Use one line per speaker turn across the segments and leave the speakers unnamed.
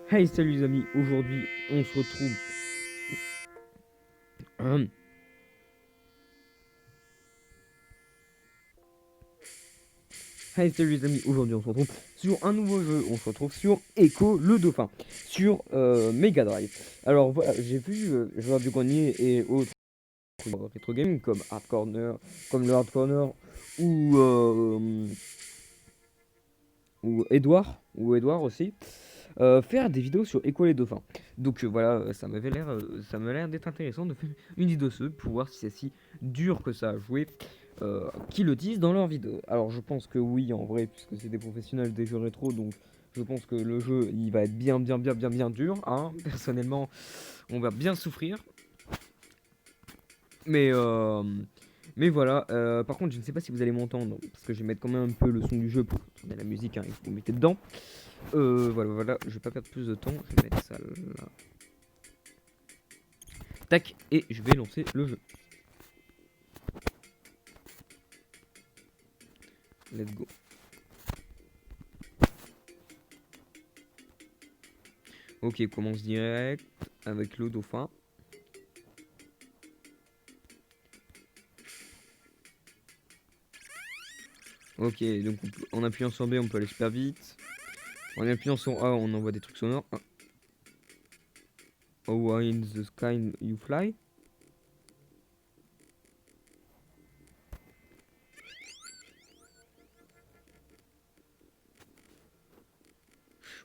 Hey, salut les amis, aujourd'hui on se retrouve. Hum. Hey, salut les amis, aujourd'hui on se retrouve sur un nouveau jeu. On se retrouve sur Echo le Dauphin sur Mega Drive. Alors voilà, j'ai vu joueurs du grenier et autres rétro gaming comme Hard Corner, comme le Hard Corner ou Edouard aussi. Faire des vidéos sur Echo les dauphins. Donc voilà, ça m'avait l'air d'être intéressant de faire une vidéo dessus pour voir si c'est si dur que ça à jouer, qui le disent dans leurs vidéos. Alors je pense que oui, en vrai, puisque c'est des professionnels des jeux rétro, donc je pense que le jeu il va être bien dur. Hein. Personnellement, on va bien souffrir. Mais euh, mais voilà, par contre, je ne sais pas si vous allez m'entendre, parce que je vais mettre quand même un peu le son du jeu pour tourner la musique, hein, et vous mettez dedans. Voilà, je vais pas perdre plus de temps, je vais mettre ça là. Tac, et je vais lancer le jeu. Let's go. Ok, commence direct avec le dauphin. Ok, donc en appuyant sur B, on peut aller super vite. En appuyant sur A, on envoie des trucs sonores. Ah. Oh, in the sky you fly.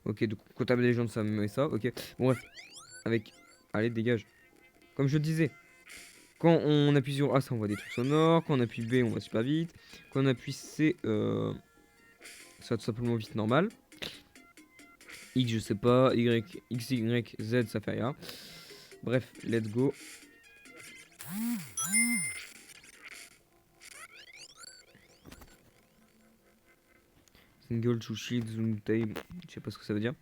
Ok, donc quand t'as des gens, ça me met ça. Ok, bon, bref. Avec. Allez, dégage. Comme je disais, quand on appuie sur A, ça envoie des trucs sonores. Quand on appuie B, on va super vite. Quand on appuie C, ça va tout simplement vite normal. X, je sais pas. Y, X, Y, Z, ça fait rien. Bref, let's go. Single to shield, zoom time. Je sais pas ce que ça veut dire.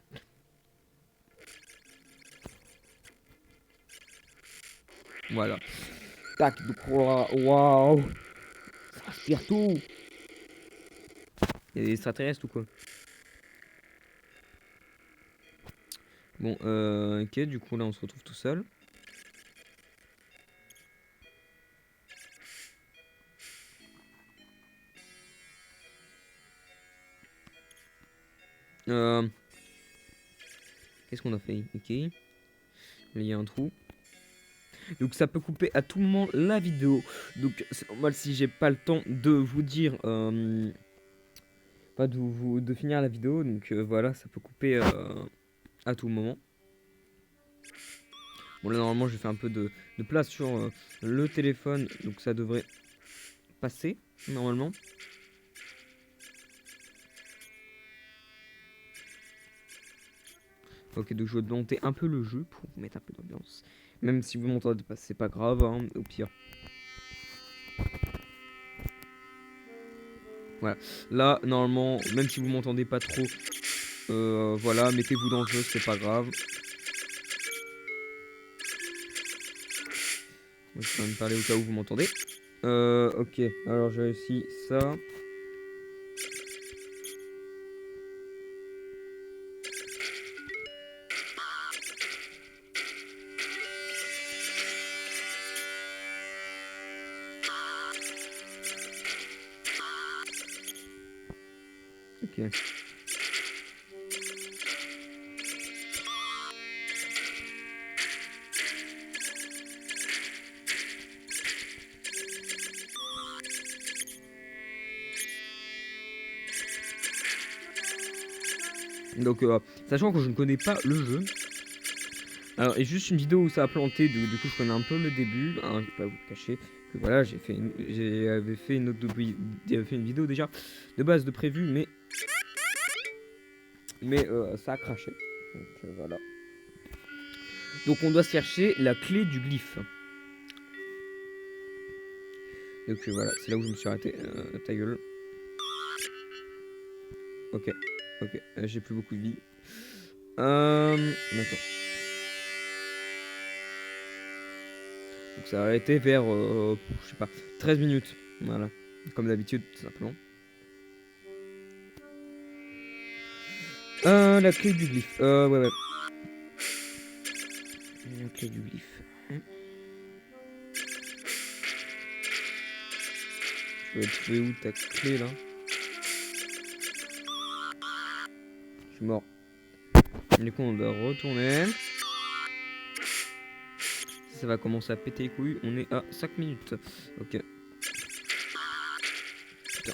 Voilà. Tac, donc waouh. Ça aspire tout. Il y a des extraterrestres ou quoi? Bon, ok, du coup là on se retrouve tout seul. Euh, Qu'est-ce qu'on a fait? Ok. Il y a un trou. Donc ça peut couper à tout moment la vidéo. Donc c'est normal si j'ai pas le temps de vous dire, pas de finir la vidéo. Donc voilà, ça peut couper à tout moment. Bon là normalement je fais un peu de place sur le téléphone. Donc ça devrait passer normalement. Ok, donc je vais monter un peu le jeu pour vous mettre un peu d'ambiance. Même si vous m'entendez pas, c'est pas grave, hein, au pire. Voilà. Là, normalement, même si vous m'entendez pas trop, voilà, mettez-vous dans le jeu, c'est pas grave. Je vais quand même parler au cas où vous m'entendez. Ok, alors j'ai réussi ça. Ok. Donc, sachant que je ne connais pas le jeu. Alors, et juste une vidéo où ça a planté, du coup je connais un peu le début, hein, je vais pas vous le cacher. Que voilà, j'avais fait une autre j'avais fait une vidéo déjà de base de prévu, mais ça a craché. Donc voilà. Donc on doit chercher la clé du glyphe. Donc voilà, c'est là où je me suis arrêté. Ta gueule. Ok, ok, j'ai plus beaucoup de vie. D'accord. Donc ça a été vers, je sais pas, 13 minutes. Voilà, comme d'habitude, tout simplement. La clé du glyphe. Ouais, ouais. La clé du glyphe. Tu vas trouver où ta clé là? Je suis mort. Du coup on doit retourner. Ça va commencer à péter les couilles. On est à 5 minutes. Ok. Putain.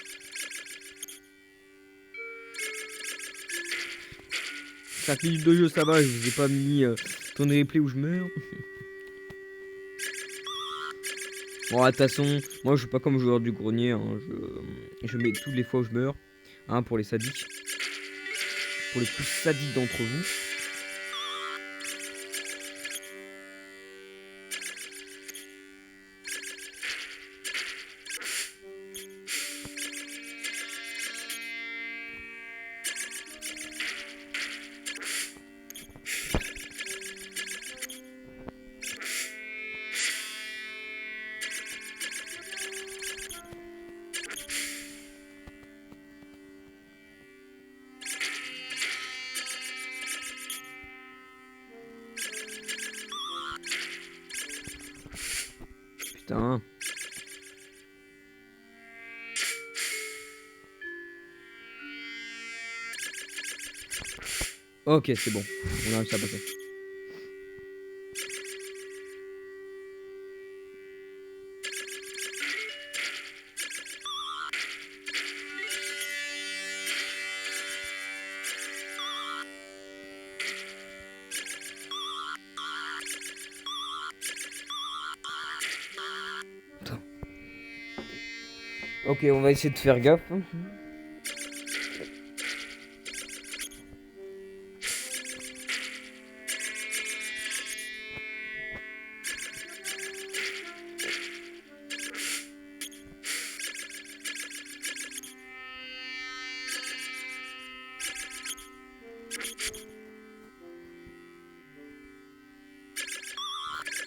5 minutes de jeu, ça va. Je vous ai pas mis ton replay où je meurs. Bon, de toute façon, moi je suis pas comme joueur du grenier. Hein. Je mets toutes les fois où je meurs. Hein, pour les sadiques. Pour les plus sadiques d'entre vous. Putain. Ok, c'est bon. On a réussi à passer. Putain. Ok, on va essayer de faire gaffe.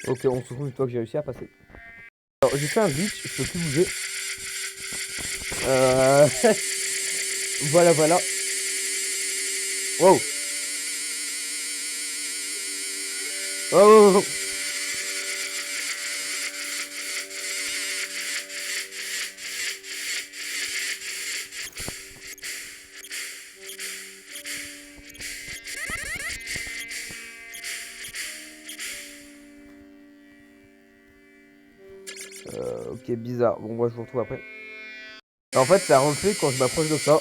Ok, on se trouve une fois que j'ai réussi à passer. Alors, j'ai fait un glitch, je peux plus bouger. Voilà, voilà. Wow. Oh, oh, oh. Ok, bizarre. Bon, moi je vous retrouve après. En fait, ça refait quand je m'approche de ça.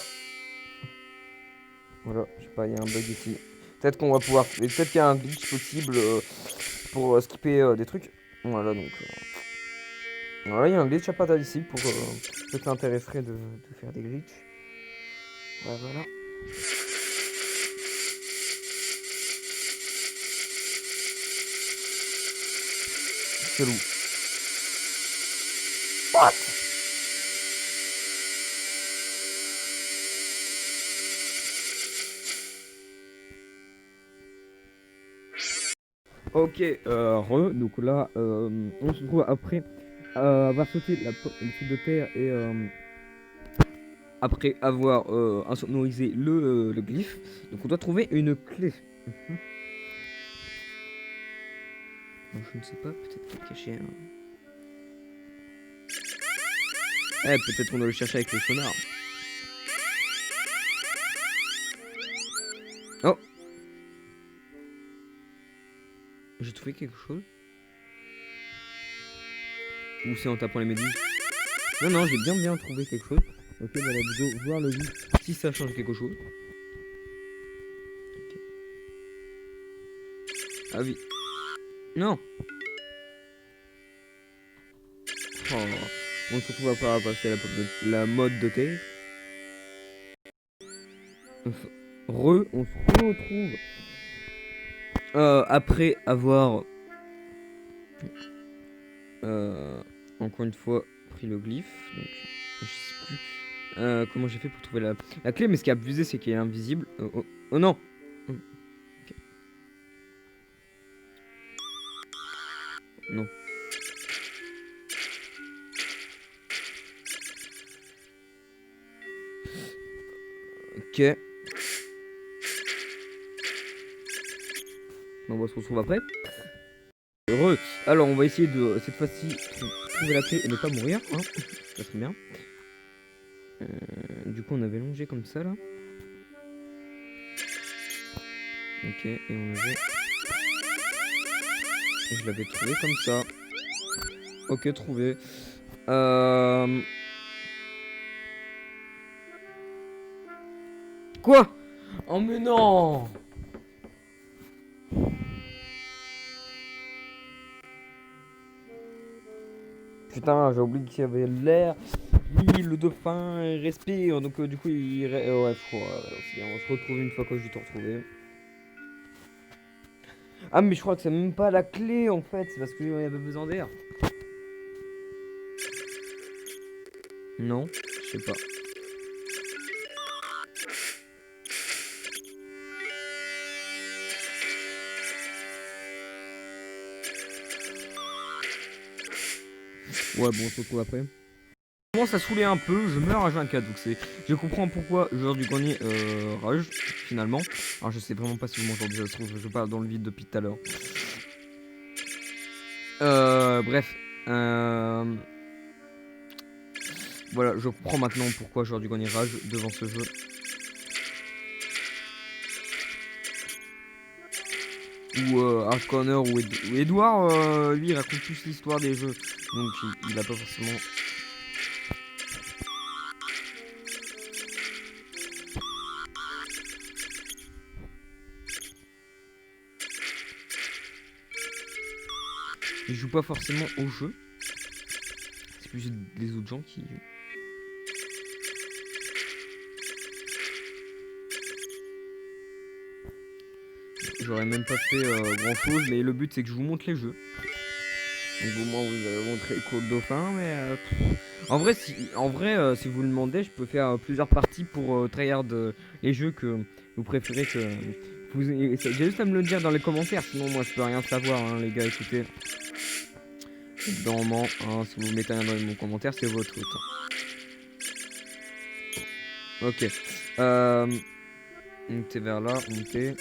Voilà, je sais pas, il y a un bug ici. Peut-être qu'on va pouvoir. Mais peut-être qu'il y a un glitch possible pour skipper des trucs. Voilà, donc. Voilà, il y a un glitch à patate ici pour. Peut-être t'intéresserait de faire des glitches. Ouais, voilà. Chelou. What? Ok, donc là, on se trouve après avoir sauté le truc de terre et après avoir insonorisé le glyphe. Donc on doit trouver une clé. Donc, je ne sais pas, peut-être qu'elle est cachée. Hein. Peut-être qu'on doit le chercher avec le sonar. Oh! J'ai trouvé quelque chose. Ou c'est en tapant les méduses? Non, non, j'ai bien trouvé quelque chose. Ok, bah la vidéo, voir le vide si ça change quelque chose. Okay. Ah oui. Non! Oh, on se retrouve à passer la mode de terre. On se retrouve après avoir encore une fois pris le glyphe. Donc, je sais plus comment j'ai fait pour trouver la clé, mais ce qui est abusé, c'est qu'elle est invisible. Oh non! Okay. Non. Ok. On va se retrouver après. Heureux. Alors on va essayer de cette fois-ci trouver la clé et ne pas mourir, hein. Ça serait bien. Du coup on avait longé comme ça là. Ok, et on avait... Et je l'avais trouvé comme ça. Ok, trouvé. Quoi? Oh mais non! Putain, j'ai oublié qu'il y avait l'air. Oui, le dauphin il respire, donc du coup ouais, on se retrouve une fois que j'ai tout retrouvé. Ah mais je crois que c'est même pas la clé en fait, c'est parce qu'il y avait besoin d'air. Non, je sais pas. Ouais, bon, on se retrouve après. Je commence à saouler un peu, je meurs à 24, donc c'est... Je comprends pourquoi joueur du grenier rage, finalement. Alors je sais vraiment pas si vous m'entendez, ça se trouve, je parle dans le vide depuis tout à l'heure. Bref. Voilà, je comprends maintenant pourquoi joueur du grenier rage devant ce jeu. Ou Hard Corner ou Edouard, lui, il raconte plus l'histoire des jeux. Donc il a pas forcément... Il joue pas forcément au jeu. C'est plus des autres gens qui... J'aurais même pas fait grand chose, mais le but c'est que je vous montre les jeux. Donc au moins vous avez montré Code Dauphin, mais en vrai, si vous le demandez, je peux faire plusieurs parties pour tryhard les jeux que vous préférez que vous. J'ai juste à me le dire dans les commentaires, sinon moi je peux rien savoir, hein, les gars. Écoutez, évidemment, hein, si vous mettez rien dans les commentaires, c'est votre faute. Ok. Montez vers là, montez.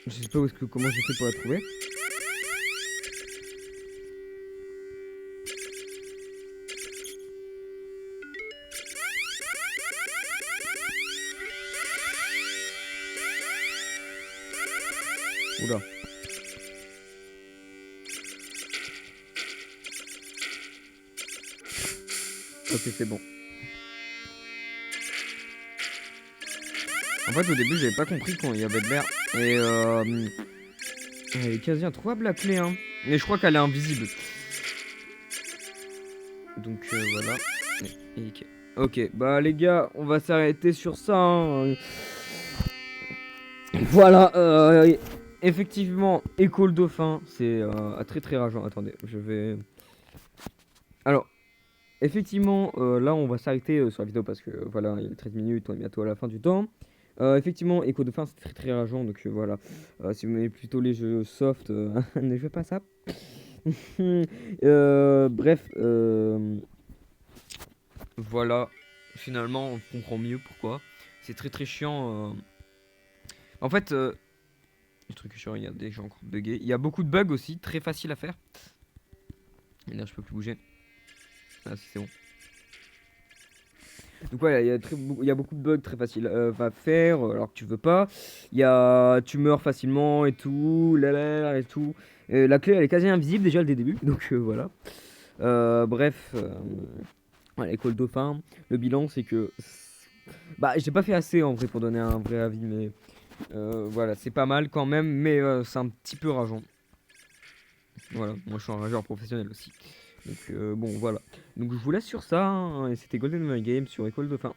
Je sais pas comment j'ai fait pour la trouver. Oula. Ok, c'est bon. En fait, au début, j'avais pas compris quand il y avait de l'air. Et elle est quasi introuvable la clé, hein. Mais je crois qu'elle est invisible. Donc voilà. Ok, bah les gars, on va s'arrêter sur ça, hein. Voilà, effectivement, Écho le Dauphin, c'est très très rageant. Attendez, je vais... Alors, effectivement, là on va s'arrêter sur la vidéo parce que voilà, il y a 13 minutes, on est bientôt à la fin du temps. Effectivement, Écho Dauphin c'est très très rageant, donc voilà. Si vous aimez plutôt les jeux soft, ne jouez pas ça. Bref, voilà, finalement on comprend mieux pourquoi. C'est très très chiant. En fait, le truc est chiant, il y a des gens encore buggés. Il y a beaucoup de bugs aussi, très facile à faire. Et là je peux plus bouger. Ah c'est bon. Donc voilà, il y a beaucoup de bugs très faciles à faire alors que tu veux pas. Tu meurs facilement et tout, et tout. La clé elle est quasi invisible déjà dès le début, donc voilà. Bref, voilà, École Dauphin. Le bilan c'est que... Bah j'ai pas fait assez en vrai pour donner un vrai avis, mais voilà, c'est pas mal quand même, mais c'est un petit peu rageant. Voilà, moi je suis un rageur professionnel aussi. Donc bon voilà. Donc je vous laisse sur ça, hein, et c'était Golden My Game sur École Dauphin.